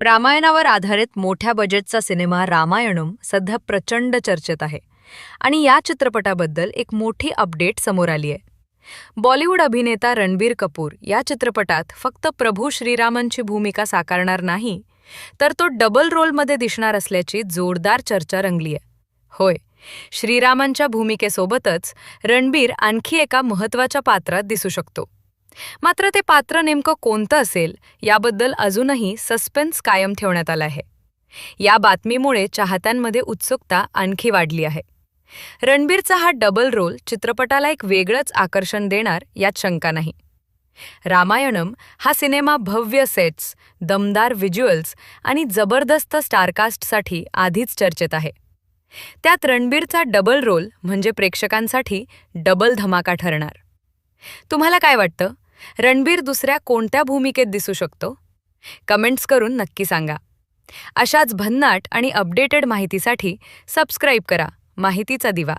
रामायणावर आधारित मोठ्या बजेटचा सिनेमा रामायणम सध्या प्रचंड चर्चेत आहे आणि या चित्रपटाबद्दल एक मोठी अपडेट समोर आली आहे. बॉलिवूड अभिनेता रणबीर कपूर या चित्रपटात फक्त प्रभू श्रीरामांची भूमिका साकारणार नाही, तर तो डबल रोलमध्ये दिसणार असल्याची जोरदार चर्चा रंगली आहे. होय, श्रीरामांच्या भूमिकेसोबतच रणबीर आणखी एका महत्त्वाच्या पात्रात दिसू शकतो. मात्र ते पात्र नेमकं कोणतं असेल याबद्दल अजूनही सस्पेन्स कायम ठेवण्यात आला आहे. या बातमीमुळे चाहत्यांमध्ये उत्सुकता आणखी वाढली आहे. रणबीरचा हा डबल रोल चित्रपटाला एक वेगळंच आकर्षण देणार यात शंका नाही. रामायणम हा सिनेमा भव्य सेट्स, दमदार व्हिज्युअल्स आणि जबरदस्त स्टारकास्टसाठी आधीच चर्चेत आहे. त्यात रणबीरचा डबल रोल म्हणजे प्रेक्षकांसाठी डबल धमाका ठरणार. तुम्हाला काय वाटतं? रणबीर दुसऱ्या कोणत्या भूमिकेत दिसू शकतो? कमेंट्स करून नक्की सांगा. अशाच भन्नाट आणि अपडेटेड माहितीसाठी सबस्क्राईब करा माहितीचा दिवा.